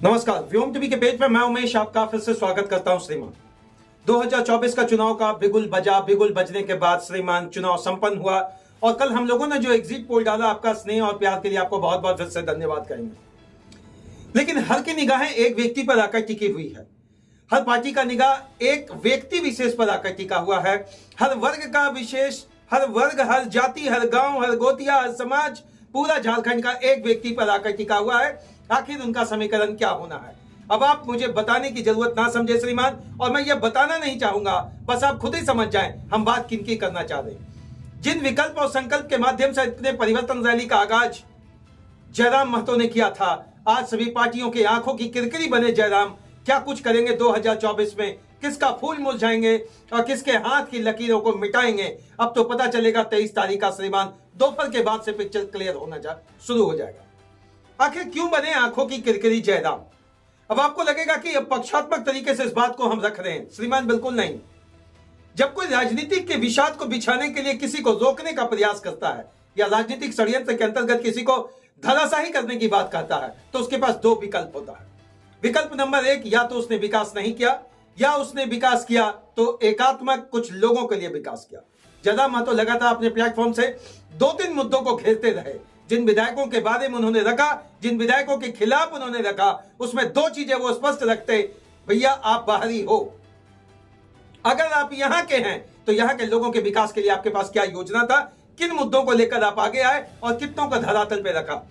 नमस्कार, व्योम टीवी के पेज पर मैं उमेश आपका फिर से स्वागत करता हूं। श्रीमान 2024 का चुनाव का बिगुल बजा, बिगुल बजने के बाद श्रीमान चुनाव संपन्न हुआ और कल हम लोगों ने जो एग्जिट पोल डाला, आपका स्नेह और प्यार के लिए आपको बहुत बहुत फिर से धन्यवाद करेंगे। लेकिन हर की निगाहें एक व्यक्ति पर आकर टिकी हुई है। हर पार्टी का निगाह एक व्यक्ति विशेष पर आकर टिका हुआ है। हर वर्ग का विशेष, हर वर्ग, हर जाति, हर गांव, हर गोतिया, हर समाज, पूरा झारखंड का एक व्यक्ति पर आकर टिका हुआ है। आखिर उनका समीकरण क्या होना है? अब आप मुझे बताने की जरूरत ना समझे श्रीमान, और मैं ये बताना नहीं चाहूंगा, बस आप खुद ही समझ जाएं हम बात किनकी करना चाह रहे हैं। जिन विकल्प और संकल्प के माध्यम से इतने परिवर्तन रैली का आगाज जयराम महतो ने किया था, आज सभी पार्टियों की आंखों की किरकिरी बने जयराम क्या कुछ करेंगे 2024 में, किसका फूल मुरझाएंगे और किसके हाथ की लकीरों को मिटाएंगे। अब तो पता चलेगा 23 तारीख का श्रीमान, दोपहर के बाद से पिक्चर क्लियर होना शुरू हो जाएगा। आखिर क्यों बने आंखों की किरकिरी जयराम? अब आपको लगेगा कि अब पक्षात्मक तरीके से इस बात को हम रख रहे हैं। श्रीमान बिल्कुल नहीं। जब कोई राजनीतिक के विषाद को बिछाने के लिए किसी को रोकने का प्रयास करता है या राजनीतिक षड्यंत्र के अंतर्गत किसी को धराशाही करने की बात करता है, तो उसके पास दो विकल्प होता है। विकल्प नंबर एक, या तो उसने विकास नहीं किया, या उसने विकास किया तो एकात्मक कुछ लोगों के लिए विकास किया। जयराम महतो लगातार अपने प्लेटफॉर्म से 2-3 मुद्दों को घेरते रहे। जिन विधायकों के बारे में उन्होंने रखा, जिन विधायकों के खिलाफ उन्होंने रखा, उसमें 2 चीजें वो स्पष्ट रखते, भैया आप बाहरी हो, अगर आप यहां के हैं तो यहां के लोगों के विकास के लिए आपके पास क्या योजना था, किन मुद्दों को लेकर आप आगे आए और कितनों का धरातल पे रखा।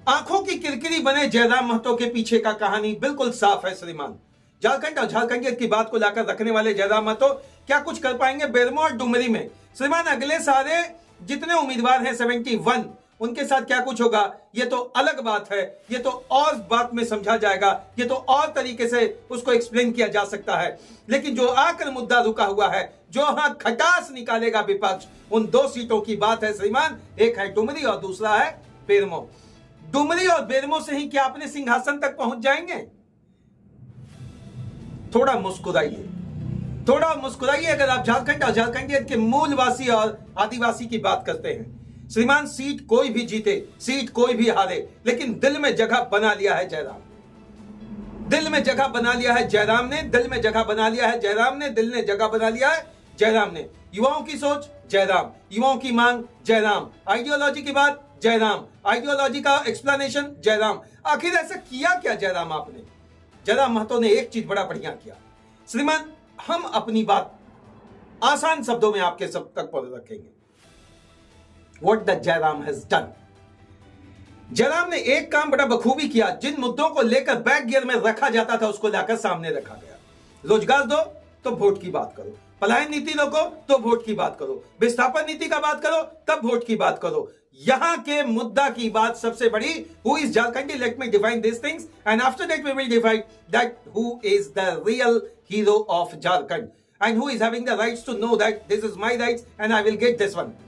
आंखों की किरकिरी बने जयराम महतो के पीछे का कहानी बिल्कुल साफ है श्रीमान। झारखंड और झारखंडियत की बात को लाकर रखने वाले जयराम महतो क्या कुछ कर पाएंगे बेरमो और डुमरी में? श्रीमान अगले सारे जितने उम्मीदवार हैं 71, उनके साथ क्या कुछ होगा ये तो अलग बात है, ये तो और बात में समझा जाएगा, ये तो और तरीके से उसको एक्सप्लेन किया जा सकता है। लेकिन जो आकर मुद्दा रुका हुआ है, जो हाँ खटास निकालेगा विपक्ष, उन 2 सीटों की बात है श्रीमान। एक है डुमरी और दूसरा है बेरमो। डुमरी और बेरमो से ही क्या अपने सिंहासन तक पहुंच जाएंगे? थोड़ा मुस्कुराइए, थोड़ा मुस्कुराइए अगर आप झारखंड और झारखंडियत के मूलवासी और आदिवासी की बात करते हैं। श्रीमान सीट कोई भी जीते, सीट कोई भी हारे, लेकिन दिल में जगह बना लिया है जयराम। दिल में जगह बना लिया है जयराम ने, दिल में जगह बना लिया है जयराम ने, दिल ने जगह बना लिया है जयराम ने। युवाओं की सोच जयराम, युवाओं की मांग जयराम, आइडियोलॉजी की बात जयराम, आइडियोलॉजी का एक्सप्लेनेशन जयराम। आखिर ऐसा किया क्या जयराम आपने? जयराम महतो ने एक चीज बड़ा बढ़िया किया श्रीमान। हम अपनी बात आसान शब्दों में आपके सब तक पहुंच रखेंगे। What the Jairam has done? Jairam ने एक काम बड़ा बखूबी किया। जिन मुद्दों को लेकर बैक गियर में रखा जाता था उसको लाकर सामने रखा गया। रोजगार दो तो वोट की बात करो, पलायन नीति रोको तो वोट की बात करो, विस्थापन नीति का बात करो तब वोट की बात करो। यहां के मुद्दा की बात सबसे बड़ी, who is Jharkhandi? Let me define these things and after that we will define that who is the real hero of Jharkhand and who is having the rights to know that this is my rights and I will get this one.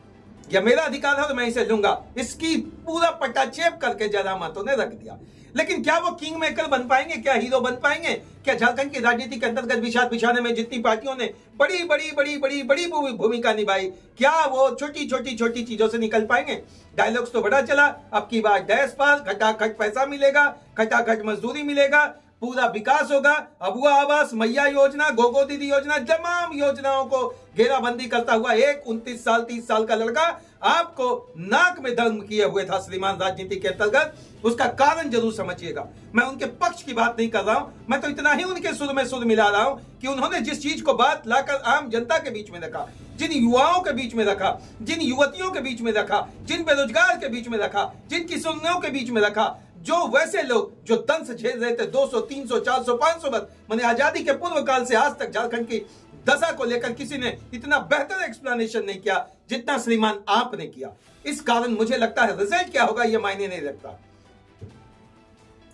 यह मेरा अधिकार है तो मैं इसे लूंगा। इसकी पूरा पटाक्षेप करके जयराम महतो ने रख दिया। लेकिन क्या वो किंग मेकर बन पाएंगे? क्या हीरो बन पाएंगे? क्या झारखंड की राजनीति के अंतर्गत विषाद बिछाने में जितनी पार्टियों ने बड़ी बड़ी बड़ी बड़ी बड़ी भूमिका निभाई, क्या वो छोटी छोटी छोटी चीजों से निकल पाएंगे? डायलॉग्स तो बड़ा चला, अब की बार डैश पार, खटाखट पैसा मिलेगा, खटाखट मजदूरी मिलेगा, पूरा विकास होगा, अबुआ आवास, मैया योजना, गोगो दीदी योजना, तमाम योजनाओं को घेराबंदी करता हुआ एक 29 साल 30 साल का लड़का आपको नाक में दम किए हुए था श्रीमान राजनीति के अंतर्गत। उसका कारण जरूर समझिएगा। मैं उनके पक्ष की बात नहीं कर रहा हूं, मैं तो इतना ही उनके सुर में सुर मिला रहा हूं कि उन्होंने जिस चीज को बात लाकर आम जनता के बीच में रखा, जिन युवाओं के बीच में रखा, जिन युवतियों के बीच में रखा, जिन बेरोजगार के बीच में रखा, जिन किसानों के बीच में रखा, जो वैसे लोग जो दंश झेल रहे थे 200 300 400 500 वर्ष, मैंने आजादी के पूर्व काल से आज तक झारखंड की दशा को लेकर किसी ने इतना बेहतर एक्सप्लेनेशन नहीं किया जितना श्रीमान आपने किया। इस कारण मुझे लगता है रिजल्ट क्या होगा ये मायने नहीं रखता।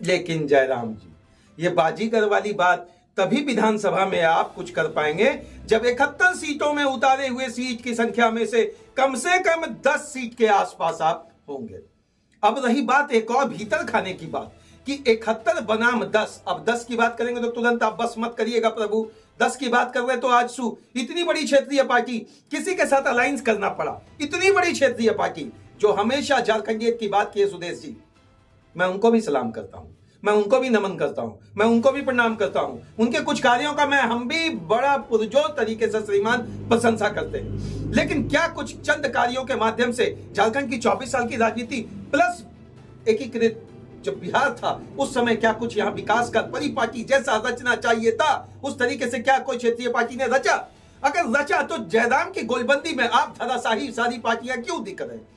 लेकिन जयराम जी, ये बाजीगर वाली बात तभी विधानसभा में आप कुछ कर पाएंगे जब 71 सीटों में उतारे हुए सीट की संख्या में से कम 10 सीट के आसपास आप होंगे। अब रही बात एक और भीतर खाने की बात कि 71 बनाम 10, अब 10 की बात करेंगे तो तुरंत आप बस मत करिएगा प्रभु, 10 की बात कर रहे तो आज इतनी बड़ी क्षेत्रीय पार्टी किसी के साथ अलायंस करना पड़ा, इतनी बड़ी क्षेत्रीय पार्टी जो हमेशा झारखंडियत की बात की है, सुदेश जी, मैं उनको भी सलाम करता हूं। मैं उनको भी नमन करता हूं, मैं उनको भी प्रणाम करता हूं, उनके कुछ कार्यों का हम भी बड़ा पुरजोर तरीके से श्रीमान प्रशंसा करते हैं। लेकिन क्या कुछ चंद कार्यों के माध्यम से झारखंड की 24 साल की राजनीति प्लस एकीकृत जब बिहार था उस समय क्या कुछ यहाँ विकास का परिपाटी जैसा रचना चाहिए था, उस तरीके से क्या कोई क्षेत्रीय पार्टी ने रचा? अगर रचा तो जयराम की गोलबंदी में आप धराशाही सारी पार्टियां क्यों दिख रहे हैं?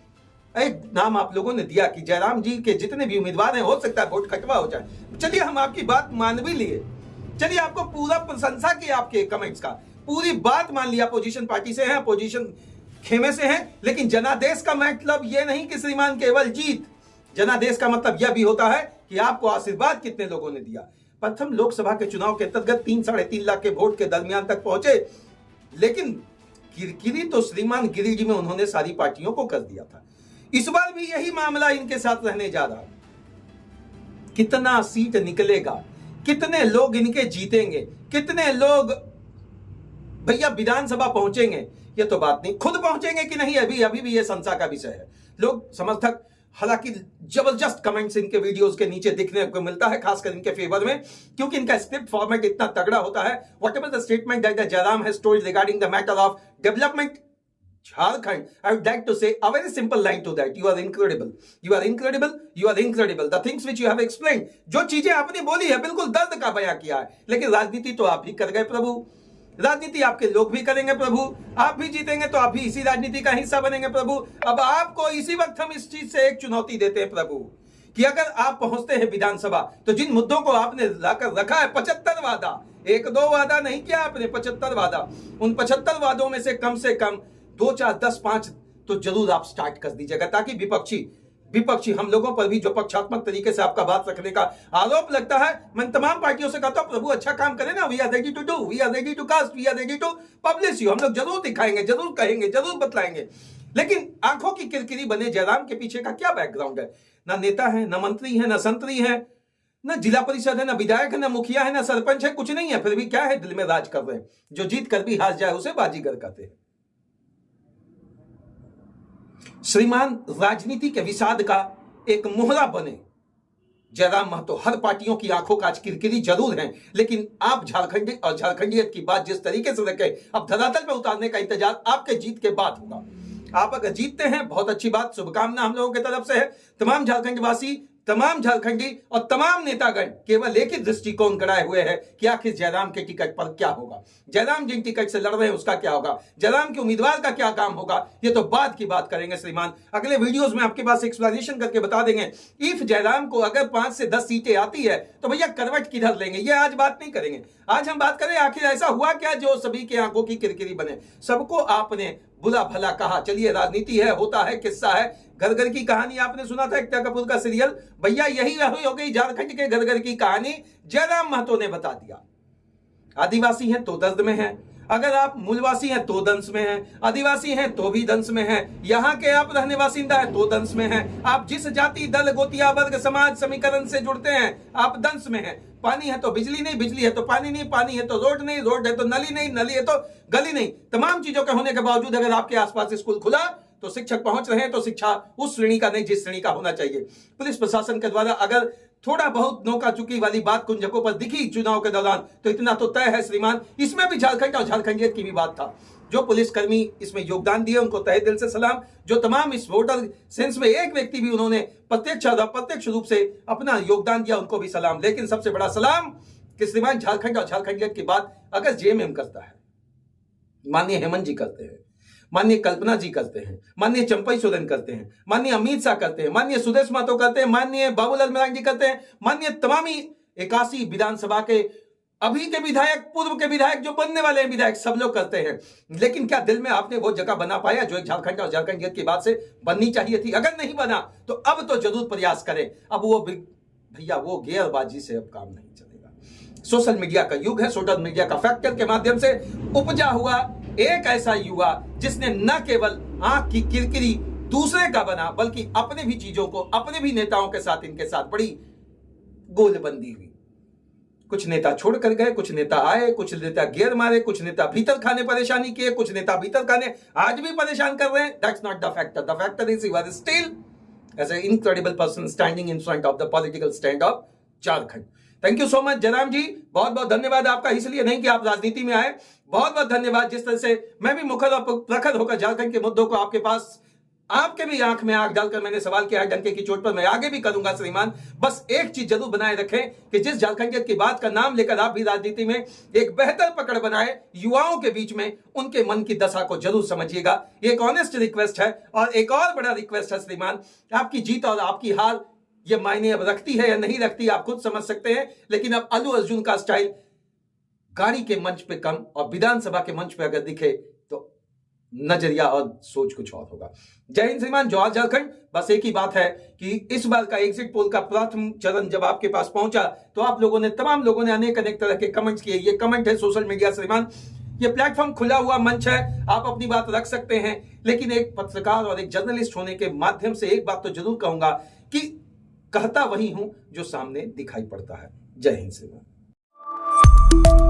एक नाम आप लोगों ने दिया कि जयराम जी के जितने भी उम्मीदवार हैं हो सकता है वोट खटवा हो जाए। चलिए हम आपकी बात मान भी लिए, चलिए आपको पूरा प्रशंसा की आपके कमेंट्स का, पूरी बात मान लिया, अपोजिशन पार्टी से हैं, अपोजिशन खेमे से हैं, लेकिन जनादेश का मतलब यह नहीं कि श्रीमान केवल जीत। जनादेश का मतलब यह भी होता है कि आपको आशीर्वाद कितने लोगों ने दिया। प्रथम लोकसभा के चुनाव के अंतर्गत 3-3.5 लाख के वोट के दरमियान तक पहुंचे, लेकिन किरकिरी तो श्रीमान गिरिडीह में उन्होंने सारी पार्टियों को कर दिया था। इस बार भी यही मामला इनके साथ रहने जा रहा है। कितना सीट निकलेगा, कितने लोग इनके जीतेंगे, कितने लोग भैया विधानसभा पहुंचेंगे, ये तो बात नहीं, खुद पहुंचेंगे कि नहीं अभी भी ये संशय का विषय है। लोग समर्थक हालांकि जबरदस्त कमेंट्स इनके वीडियोस के नीचे दिखने को मिलता है, खासकर इनके फेवर में, क्योंकि इनका स्क्रिप्ट फॉर्मेट इतना तगड़ा होता है। Whatever the statement that the Jairam has told regarding the matter of development Jharkhand, I would like to say a very simple line to that. You are incredible. You are incredible. You are incredible. The things which you have explained. जो चीजें आपने बोली है बिल्कुल दर्द का बयां किया है, लेकिन राजनीति तो आप भी कर गए प्रभु, राजनीति आपके लोग भी करेंगे प्रभु, आप भी जीतेंगे तो आप भी इसी राजनीति का हिस्सा बनेंगे प्रभु। अब आपको इसी वक्त हम इस चीज से एक चुनौती देते हैं प्रभु कि अगर आप पहुंचते हैं विधानसभा तो जिन मुद्दों को आपने लाकर रखा है, 75 वादा, 1-2 वादा नहीं किया आपने, 75 वादा, उन 75 वादों में से कम 2, 4, 10, 5 तो जरूर आप स्टार्ट कर दीजिएगा, ताकि विपक्षी हम लोगों पर भी जो पक्षात्मक तरीके से आपका बात रखने का आरोप लगता है, मैं तमाम पार्टियों से कहता हूं प्रभु अच्छा काम करें ना, we are ready to do, we are ready to cast, we are ready to publish you, हम लोग जरूर दिखाएंगे, जरूर कहेंगे, जरूर बतलाएंगे। लेकिन आंखों की किरकिरी बने जयराम के पीछे का क्या बैकग्राउंड है? ना नेता है, ना मंत्री है, ना संतरी है, ना जिला परिषद है, ना विधायक है, ना मुखिया है, ना सरपंच है, कुछ नहीं है, फिर भी क्या है, दिल में राज कर रहे हैं। जो जीत कर भी हार जाए उसे बाजीगर कहते हैं। श्रीमान राजनीति के विषाद का एक मोहरा बने जयराम महतो, हर पार्टियों की आंखों का आज किरकिरी जरूर है, लेकिन आप झारखंडी और झारखंडियत की बात जिस तरीके से रखे, अब धरातल पर उतारने का इंतजार आपके जीत के बाद होगा। आप अगर जीतते हैं बहुत अच्छी बात, शुभकामना हम लोगों की तरफ से है। तमाम झारखंडवासी, तमाम झारखंडी और तमाम नेतागण केवल एक ही दृष्टिकोण गड़ाए हुए हैं कि आखिर जयराम के टिकट पर क्या होगा, जयराम जिन टिकट से लड़ रहे हैं उसका क्या होगा, जयराम के उम्मीदवार का क्या काम होगा, ये तो बाद की बात करेंगे श्रीमान। अगले वीडियोस में आपके पास एक्सप्लेनेशन करके बता देंगे। इफ जयराम को अगर 5 से 10 सीटें आती है तो भैया करवट किधर लेंगे, ये आज बात नहीं करेंगे। आज हम बात करें आखिर ऐसा हुआ क्या जो सभी के आंखों की किरकिरी बने। सबको आपने बुला भला कहा, चलिए राजनीति है, होता है, किस्सा है। घर की कहानी आपने सुना था एकता कपूर का सीरियल, भैया यही हो गई झारखंड के घर की कहानी, जयराम महतो ने बता दिया। आदिवासी हैं तो दर्द में हैं, अगर आप मूलवासी हैं तो दंश में हैं, आदिवासी हैं तो भी दंश में हैं, यहाँ के आप रहने वासिंदा हैं तो दंश में हैं, आप जिस जाति दल गोतिया वर्ग समाज समीकरण से जुड़ते हैं आप दंश में हैं। पानी है तो बिजली नहीं, बिजली है तो पानी नहीं, पानी है तो रोड नहीं, रोड है तो नली नहीं, नली है तो गली नहीं। तमाम चीजों के होने के बावजूद अगर आपके आसपास स्कूल खुला तो शिक्षक पहुंच रहे हैं तो शिक्षा उस श्रेणी का नहीं जिस श्रेणी का होना चाहिए। पुलिस प्रशासन के द्वारा अगर थोड़ा बहुत नौका चुकी वाली बात कुछ जगहों पर दिखी चुनाव के दौरान तो इतना तो तय है श्रीमान, इसमें भी झारखंड और झारखंडियत की भी बात था। जो पुलिसकर्मी इसमें योगदान दिए उनको तहे दिल से सलाम। जो तमाम इस वोटर सेंस में एक व्यक्ति भी उन्होंने प्रत्यक्ष रूप से अपना योगदान दिया उनको भी सलाम। लेकिन सबसे बड़ा सलाम कि श्रीमान झारखंड और झारखंडियत की बात अगर जेएमएम करता है, माननीय हेमंत जी करते हैं, माननीय कल्पना जी करते हैं, माननीय चंपई सोरेन करते हैं, माननीय अमित शाह करते हैं, माननीय सुदेश महतो करते हैं, माननीय बाबूलाल मरांडी करते हैं, माननीय तमामी 81 विधानसभा के अभी के विधायक, पूर्व के विधायक, जो बनने वाले हैं विधायक, सब लोग करते हैं। लेकिन क्या दिल में आपने वो जगह बना पाया जो एक झारखंड और झारखंडियत की बात से बननी चाहिए थी? अगर नहीं बना तो अब तो जरूर प्रयास करें। अब वो भैया वो गेयरबाजी से अब काम नहीं चलेगा। सोशल मीडिया का युग है, सोशल मीडिया का फैक्टर के माध्यम से उपजा हुआ एक ऐसा युवा जिसने न केवल आंख की किरकिरी दूसरे का बना बल्कि अपने भी चीजों को, अपने भी नेताओं के साथ, इनके साथ बड़ी गोलबंदी हुई। कुछ नेता छोड़ कर गए, कुछ नेता आए, कुछ नेता गियर मारे, कुछ नेता भीतर खाने परेशानी किए, कुछ नेता भीतर खाने आज भी परेशान कर रहे हैं। That's not the factor. The factor is you are still as an incredible person standing in front of the political stand of Jharkhand. Thank you so much Jairam ji, बहुत बहुत धन्यवाद आपका, इसलिए नहीं कि आप राजनीति में आए, बहुत बहुत धन्यवाद। जिस तरह से मैं भी मुखर और प्रखर होकर झारखंड के मुद्दों को आपके पास, आपके भी आंख में आंख डालकर मैंने सवाल किया है, डंके की चोट पर मैं आगे भी करूंगा श्रीमान। बस एक चीज जरूर बनाए रखें कि जिस झारखंडियत की बात का नाम लेकर आप भी राजनीति में एक बेहतर पकड़ बनाए युवाओं के बीच में, उनके मन की दशा को जरूर समझिएगा। ये एक ऑनेस्ट रिक्वेस्ट है। और एक और बड़ा रिक्वेस्ट है श्रीमान, आपकी जीत और आपकी हार ये मायने अब रखती है या नहीं रखती आप खुद समझ सकते हैं, लेकिन अब अल्लू अर्जुन का स्टाइल गाड़ी के मंच पे कम और विधानसभा के मंच पे अगर दिखे तो नजरिया और सोच कुछ और होगा। जय हिंद श्रीमान, जवाहर झारखंड। बस एक ही बात है कि इस बार का एग्जिट पोल का प्रथम चरण जब आपके पास पहुंचा तो आप लोगों ने, तमाम लोगों ने अनेक अनेक तरह के कमेंट्स किए। ये कमेंट है सोशल मीडिया श्रीमान, ये प्लेटफॉर्म खुला हुआ मंच है, आप अपनी बात रख सकते हैं। लेकिन एक पत्रकार और एक जर्नलिस्ट होने के माध्यम से एक बात तो जरूर कहूंगा कि कहता वही हूं जो सामने दिखाई पड़ता है। जय हिंद श्रीमान।